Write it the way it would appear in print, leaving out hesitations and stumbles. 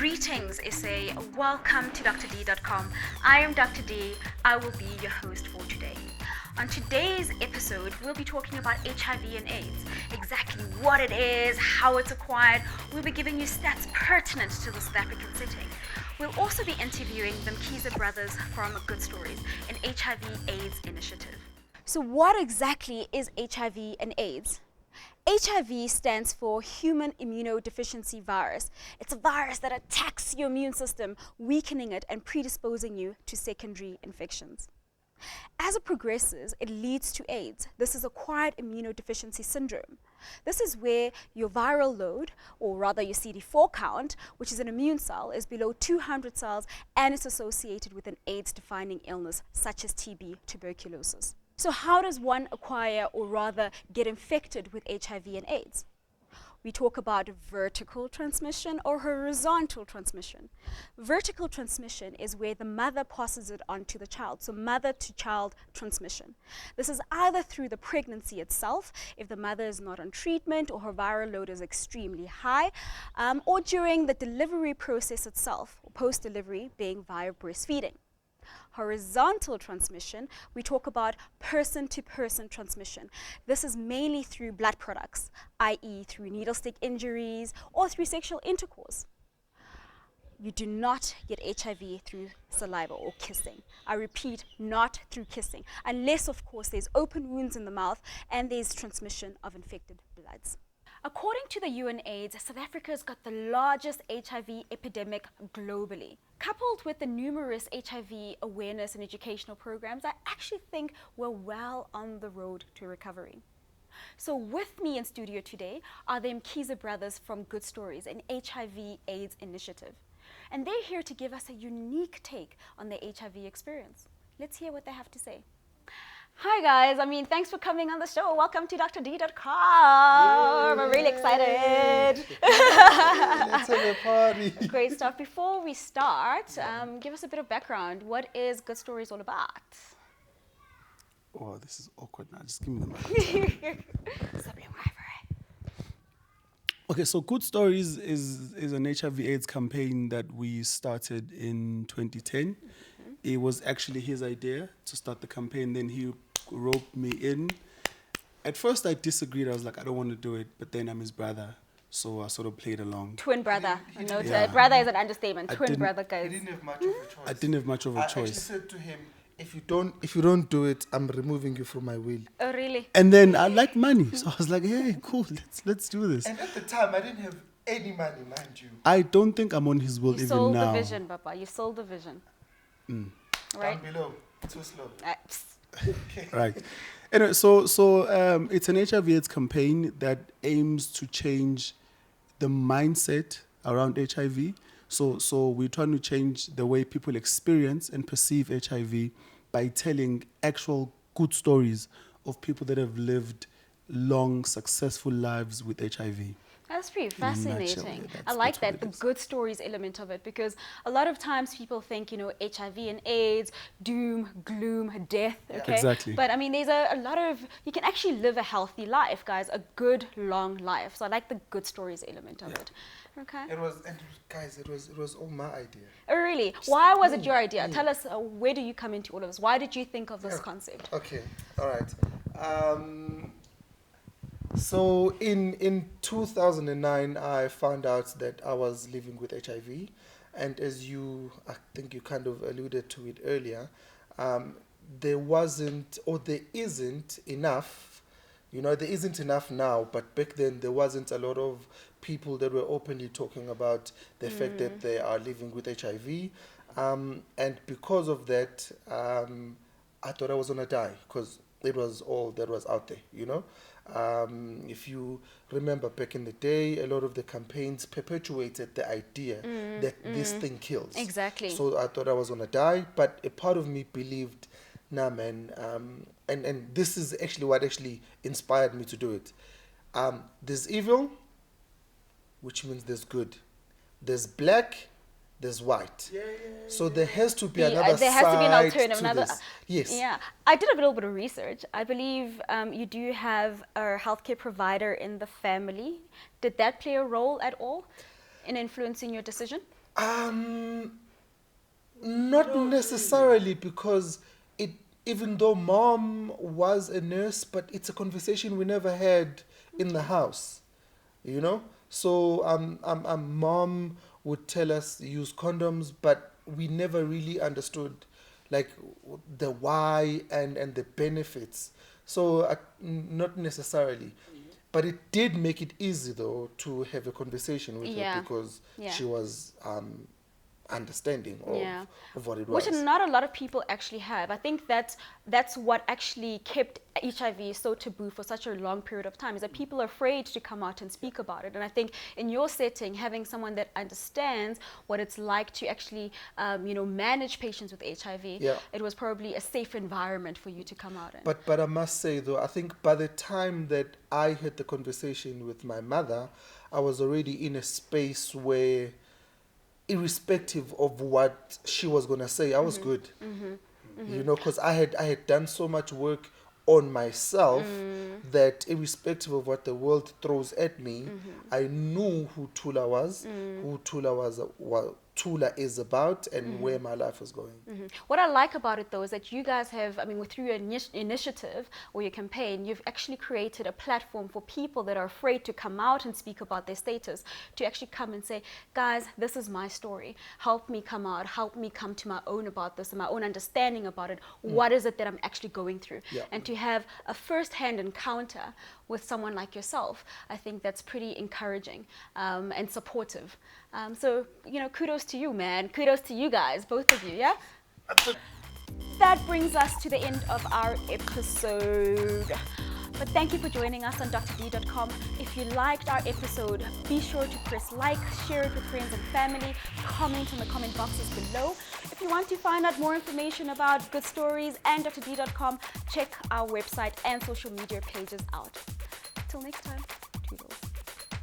Greetings, SA. Welcome to DokDee.com. I am DokDee. I will be your host for today. On today's episode, we'll be talking about HIV and AIDS, exactly what it is, how it's acquired. We'll be giving you stats pertinent to the South African setting. We'll also be interviewing the Mkhize brothers from Good Stories, an HIV/AIDS initiative. So what exactly is HIV and AIDS? HIV stands for Human Immunodeficiency Virus. It's a virus that attacks your immune system, weakening it and predisposing you to secondary infections. As it progresses, it leads to AIDS. This is acquired immunodeficiency syndrome. This is where your viral load, or rather your CD4 count, which is an immune cell, is below 200 cells and is associated with an AIDS-defining illness such as TB, tuberculosis. So how does one acquire, or rather get infected with HIV and AIDS? We talk about vertical transmission or horizontal transmission. Vertical transmission is where the mother passes it on to the child, so mother-to-child transmission. This is either through the pregnancy itself, if the mother is not on treatment or her viral load is extremely high, or during the delivery process itself, or post-delivery, being via breastfeeding. Horizontal transmission, we talk about person-to-person transmission. This is mainly through blood products, i.e. through needle stick injuries or through sexual intercourse. You do not get HIV through saliva or kissing. I repeat, not through kissing, unless of course there's open wounds in the mouth and there's transmission of infected bloods. According to the UNAIDS, South Africa has got the largest HIV epidemic globally. Coupled with the numerous HIV awareness and educational programs, I actually think we're well on the road to recovery. So with me in studio today are the Mkhize brothers from Good Stories, an HIV/AIDS initiative. And they're here to give us a unique take on the HIV experience. Let's hear what they have to say. Hi guys, thanks for coming on the show. Welcome to DokDee.com. I'm really excited. Let's have a party. Great stuff. Before we start, give us a bit of background. What is Good Stories all about? Oh, this is awkward now. Just give me the mic. Okay, so Good Stories is an HIV/AIDS campaign that we started in 2010. It was actually his idea to start the campaign. Then he roped me in. At first, I disagreed. I was like, I don't want to do it. But then I'm his brother, so I sort of played along. Twin brother. Brother is an understatement. Twin brother, guys. I didn't have much of a choice. I didn't have much of a choice. I actually said to him, if you don't do it, I'm removing you from my will. Oh, really? And then I like money, so I was like, hey, cool, let's do this. And at the time, I didn't have any money, mind you. I don't think I'm on his will you even now. You sold the vision, Papa. You sold the vision. Right? Down below. Too slow. Okay. Right. Anyway, so it's an HIV/AIDS campaign that aims to change the mindset around HIV. So we're trying to change the way people experience and perceive HIV by telling actual good stories of people that have lived long, successful lives with HIV. That's pretty fascinating. I like that, the good stories element of it, because a lot of times people think, HIV and AIDS, doom, gloom, death, okay? Exactly. But there's a lot of, you can actually live a healthy life, guys, a good, long life. So I like the good stories element of it. Okay. It was all my idea. Oh, really? Why was it your idea? Tell us, where do you come into all of this? Why did you think of this concept? Okay, all right. So in 2009, I found out that I was living with HIV. And as I think you kind of alluded to it earlier, there wasn't, or there isn't enough, there isn't enough now, but back then there wasn't a lot of people that were openly talking about the fact that they are living with HIV. And because of that, I thought I was going to die, because it was all that was out there, If you remember back in the day, a lot of the campaigns perpetuated the idea that this thing kills. Exactly. So I thought I was going to die, but a part of me believed, nah, man, and this is actually what actually inspired me to do it. There's evil, which means there's good. There's black, there's white. So there has to be another side. There has to be an alternative. Yes. Yeah. I did a little bit of research. I believe you do have a healthcare provider in the family. Did that play a role at all? in influencing your decision? Not necessarily, because even though mom was a nurse, but it's a conversation we never had in the house, you know. So mom would tell us use condoms, but we never really understood like the why and the benefits. So not necessarily. But it did make it easy though to have a conversation with her, because she was understanding of what it was. Which not a lot of people actually have. I think that's what actually kept HIV so taboo for such a long period of time, is that people are afraid to come out and speak about it. And I think in your setting, having someone that understands what it's like to actually manage patients with HIV, it was probably a safe environment for you to come out in. But I must say though, I think by the time that I had the conversation with my mother, I was already in a space where, irrespective of what she was going to say, I was good. You know, because I had done so much work on myself that irrespective of what the world throws at me, I knew who Tula was, who Tula is about, and where my life was going. What I like about it though is that you guys have, through your initiative or your campaign, you've actually created a platform for people that are afraid to come out and speak about their status, to actually come and say, guys, this is my story. Help me come out. Help me come to my own about this and my own understanding about it. What is it that I'm actually going through? And to have a first-hand encounter with someone like yourself, I think that's pretty encouraging and supportive. So, kudos to you, man. Kudos to you guys, both of you, yeah? That brings us to the end of our episode. But thank you for joining us on DokDee.com. If you liked our episode, be sure to press like, share it with friends and family, comment in the comment boxes below. If you want to find out more information about good stories and DokDee.com, check our website and social media pages out. Till next time, toodles.